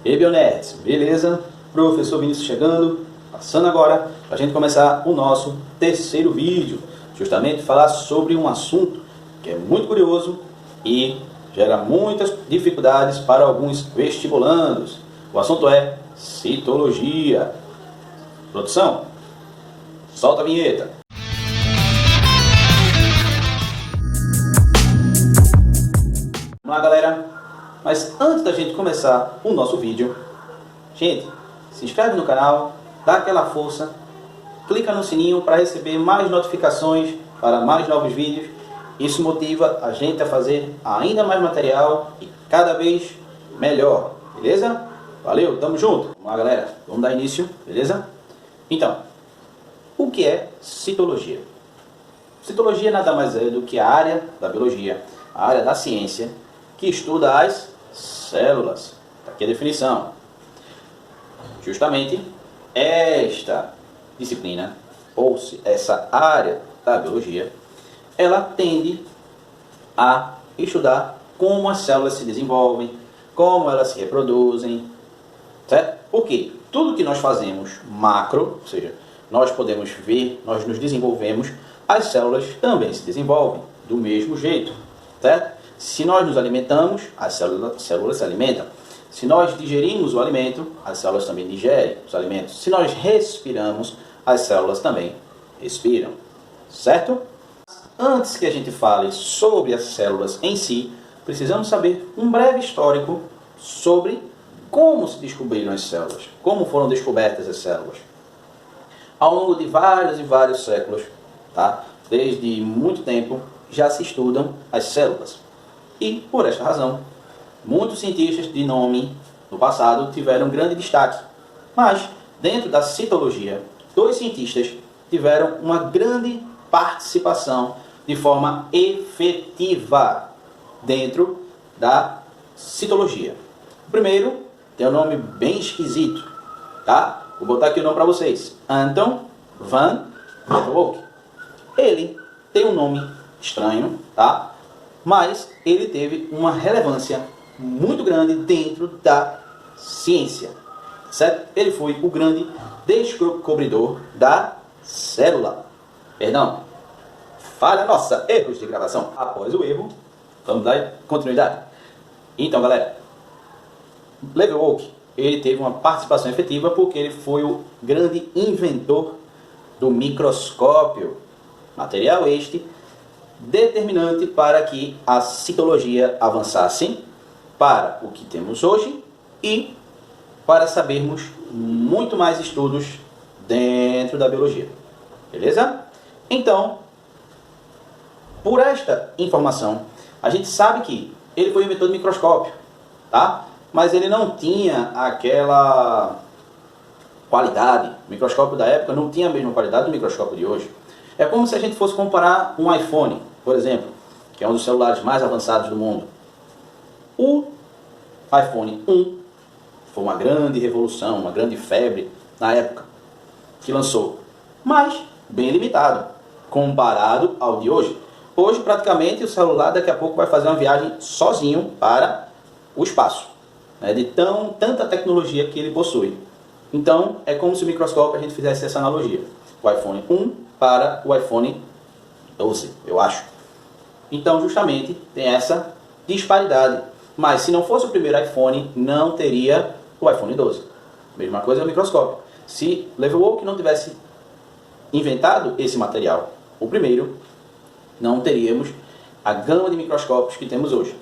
E aí, Bionerds, beleza? Professor Vinícius chegando, passando agora para a gente começar o nosso terceiro vídeo, justamente falar sobre um assunto que é muito curioso e gera muitas dificuldades para alguns vestibulandos. O assunto é citologia. Produção, solta a vinheta. Vamos lá, galera. Mas antes da gente começar o nosso vídeo, gente, se inscreve no canal, dá aquela força, clica no sininho para receber mais notificações para mais novos vídeos. Isso motiva a gente a fazer ainda mais material e cada vez melhor, beleza? Valeu, tamo junto! Vamos lá, galera, vamos dar início, beleza? Então, o que é citologia? Citologia nada mais é do que a área da biologia, a área da ciência, que estuda as células. Aqui a definição. Justamente esta disciplina, ou essa área da biologia, ela tende a estudar como as células se desenvolvem, como elas se reproduzem, certo? Porque tudo que nós fazemos macro, ou seja, nós podemos ver, nós nos desenvolvemos, as células também se desenvolvem do mesmo jeito, certo? Se nós nos alimentamos, as células se alimentam. Se nós digerimos o alimento, as células também digerem os alimentos. Se nós respiramos, as células também respiram, certo? Antes que a gente fale sobre as células em si, precisamos saber um breve histórico sobre como se descobriram as células, como foram descobertas as células. Ao longo de vários e vários séculos, tá? Desde muito tempo, já se estudam as células. E, por esta razão, muitos cientistas de nome no passado tiveram grande destaque. Mas, dentro da citologia, dois cientistas tiveram uma grande participação de forma efetiva dentro da citologia. O primeiro tem um nome bem esquisito, tá? Vou botar aqui o nome para vocês. Anton van Leeuwenhoek. Ele tem um nome estranho, tá? Mas ele teve uma relevância muito grande dentro da ciência, certo? Ele foi o grande descobridor da célula. Perdão, falha nossa, erros de gravação. Após o erro, vamos dar continuidade. Então, galera, Leeuwenhoek, ele teve uma participação efetiva porque ele foi o grande inventor do microscópio, material este determinante para que a citologia avançasse para o que temos hoje e para sabermos muito mais estudos dentro da biologia. Beleza? Então, por esta informação, a gente sabe que ele foi o inventor do microscópio, tá? Mas ele não tinha aquela qualidade. O microscópio da época não tinha a mesma qualidade do microscópio de hoje. É como se a gente fosse comparar um iPhone, por exemplo, que é um dos celulares mais avançados do mundo. O iPhone 1 foi uma grande revolução, uma grande febre na época que lançou, mas bem limitado comparado ao de hoje. Hoje, praticamente, o celular daqui a pouco vai fazer uma viagem sozinho para o espaço, né, de tanta tecnologia que ele possui. Então, é como se o microscópio a gente fizesse essa analogia. O iPhone 1 para o iPhone 12, eu acho. Então, justamente, tem essa disparidade. Mas, se não fosse o primeiro iPhone, não teria o iPhone 12. Mesma coisa é o microscópio. Se Leeuwenhoek não tivesse inventado esse material, o primeiro, não teríamos a gama de microscópios que temos hoje.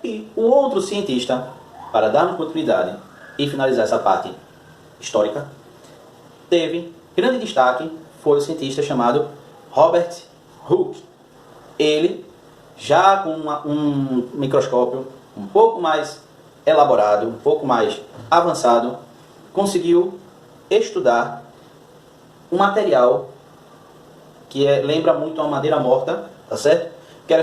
E o outro cientista, para darmos continuidade e finalizar essa parte histórica, teve grande destaque, foi o cientista chamado Robert Hooke. Ele, já com um microscópio um pouco mais elaborado, um pouco mais avançado, conseguiu estudar um material que lembra muito uma madeira morta, tá certo? Que é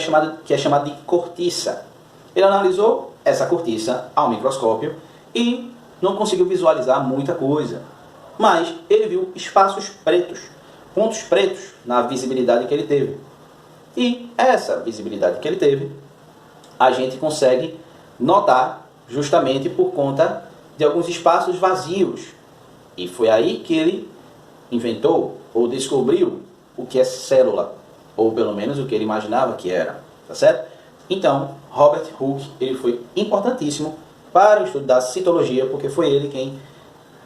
chamado de cortiça. Ele analisou essa cortiça ao microscópio e não conseguiu visualizar muita coisa, mas ele viu espaços pretos, pontos pretos na visibilidade que ele teve. E essa visibilidade que ele teve, a gente consegue notar justamente por conta de alguns espaços vazios. E foi aí que ele inventou ou descobriu o que é célula, ou pelo menos o que ele imaginava que era, tá certo? Então, Robert Hooke, ele foi importantíssimo para o estudo da citologia, porque foi ele quem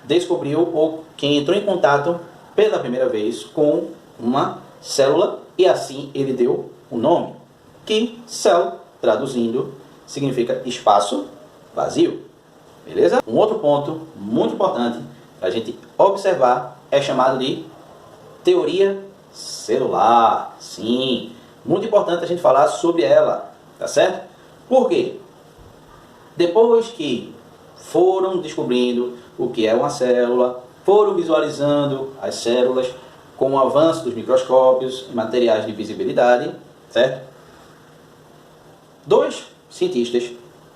descobriu ou quem entrou em contato pela primeira vez com uma célula, e assim ele deu o nome, que cell, traduzindo, significa espaço vazio. Beleza? Um outro ponto muito importante para a gente observar é chamado de teoria celular. Sim, muito importante a gente falar sobre ela, tá certo? Por quê? Depois que foram descobrindo o que é uma célula, foram visualizando as células com o avanço dos microscópios e materiais de visibilidade, certo? Dois cientistas,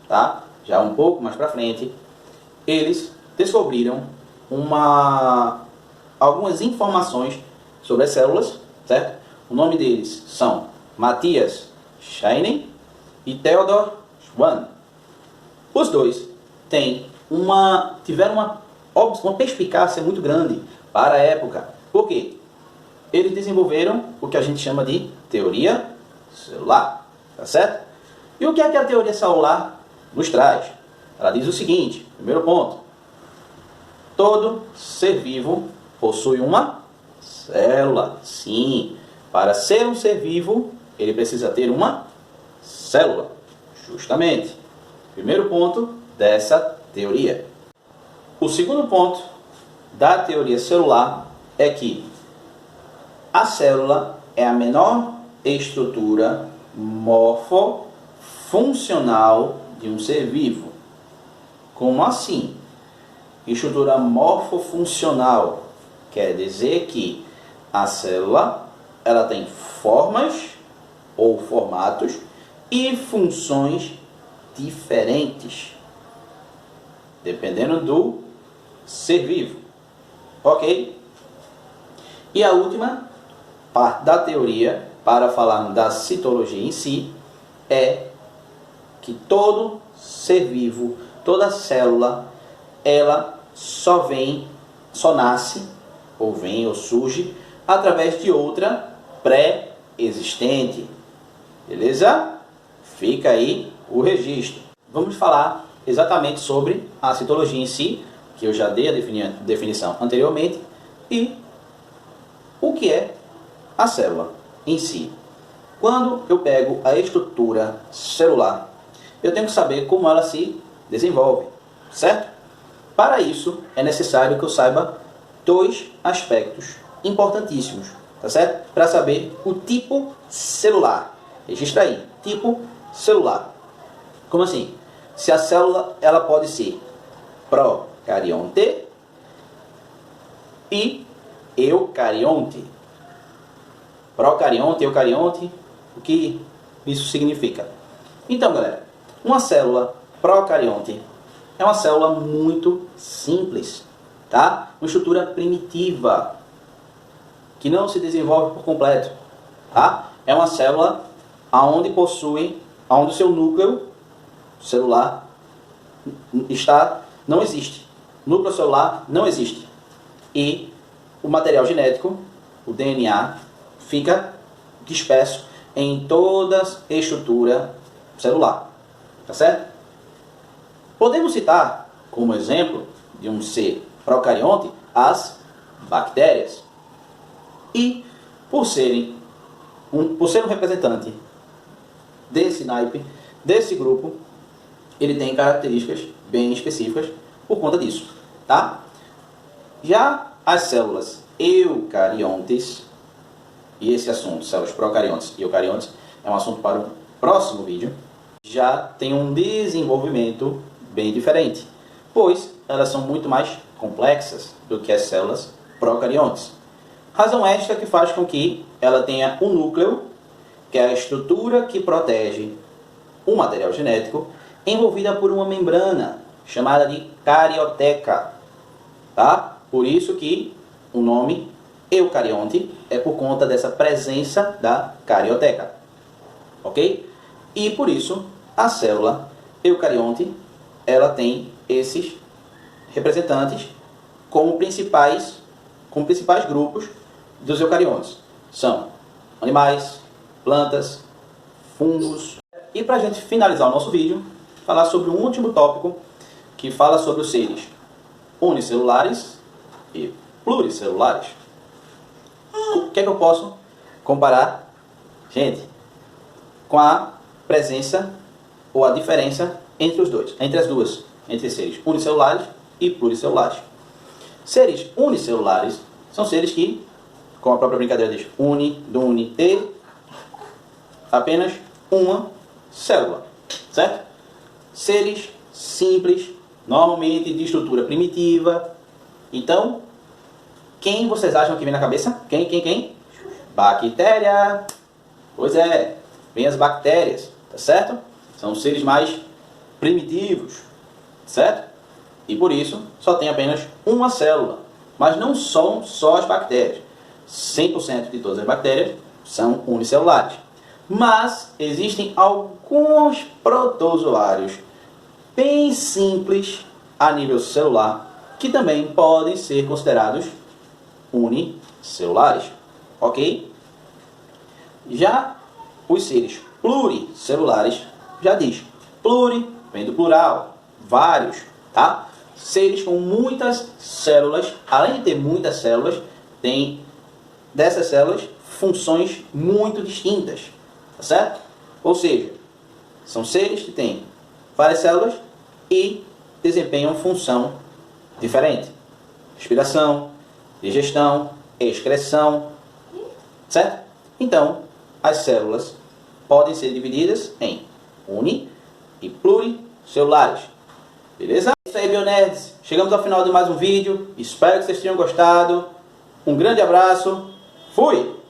tá? Já um pouco mais para frente, eles descobriram algumas informações sobre as células, certo? O nome deles são Matthias Scheinin e Theodor Schwann. Os dois tiveram uma perspicácia muito grande para a época. Por quê? Eles desenvolveram o que a gente chama de teoria celular, tá certo? E o que é que a teoria celular nos traz? Ela diz o seguinte, primeiro ponto: todo ser vivo possui uma célula. Sim, para ser um ser vivo, ele precisa ter uma célula. Justamente. Primeiro ponto dessa teoria. O segundo ponto da teoria celular é que a célula é a menor estrutura morfofuncional de um ser vivo. Como assim? Estrutura morfofuncional quer dizer que a célula ela tem formas ou formatos e funções diferentes, dependendo do ser vivo. Ok? E a última parte da teoria, para falar da citologia em si, é que todo ser vivo, toda célula, ela só nasce, ou surge, através de outra pré-existente. Beleza? Fica aí o registro. Vamos falar exatamente sobre a citologia em si, que eu já dei a definição anteriormente, e o que é a célula em si. Quando eu pego a estrutura celular, eu tenho que saber como ela se desenvolve, certo? Para isso, é necessário que eu saiba dois aspectos importantíssimos, tá certo? Para saber o tipo celular. Registra aí, tipo celular. Como assim? Se a célula ela pode ser procarionte e eucarionte. Procarionte, eucarionte, o que isso significa? Então, galera, uma célula procarionte é uma célula muito simples, tá? Uma estrutura primitiva, que não se desenvolve por completo, tá? É uma célula onde o seu núcleo celular não existe. Núcleo celular não existe. E o material genético, o DNA, fica disperso em toda a estrutura celular, tá certo? Podemos citar como exemplo de um ser procarionte as bactérias. E por ser um representante desse naipe, desse grupo, ele tem características bem específicas por conta disso, tá? Já as células eucariontes, e esse assunto, células procariontes e eucariontes, é um assunto para o próximo vídeo, já tem um desenvolvimento bem diferente, pois elas são muito mais complexas do que as células procariontes. Razão esta que faz com que ela tenha um núcleo, que é a estrutura que protege o material genético, envolvida por uma membrana chamada de carioteca, tá? Por isso que o nome eucarionte é por conta dessa presença da carioteca, ok? E por isso a célula eucarionte ela tem esses representantes como principais grupos dos eucariontes. São animais, plantas, fungos. E para a gente finalizar o nosso vídeo, falar sobre um último tópico que fala sobre os seres unicelulares e pluricelulares. O que é que eu posso comparar, gente, com a presença ou a diferença entre os dois, entre seres unicelulares e pluricelulares. Seres unicelulares são seres que, como a própria brincadeira diz, ter apenas uma célula, certo? Seres simples, normalmente de estrutura primitiva. Então, quem vocês acham que vem na cabeça? Quem? Bactéria. Pois é, vem as bactérias, tá certo? São os seres mais primitivos, certo? E por isso só tem apenas uma célula. Mas não são só as bactérias. 100% de todas as bactérias são unicelulares. Mas existem alguns protozoários bem simples a nível celular que também podem ser considerados unicelulares, ok? Já os seres pluricelulares, já diz, pluri vem do plural, vários, tá? Seres com muitas células, além de ter muitas células, tem dessas células funções muito distintas, tá certo? Ou seja, são seres que têm várias células e desempenham função diferente. Respiração, digestão, excreção, certo? Então, as células podem ser divididas em uni e pluricelulares. Beleza? É isso aí, Bionerds. Chegamos ao final de mais um vídeo. Espero que vocês tenham gostado. Um grande abraço. Fui!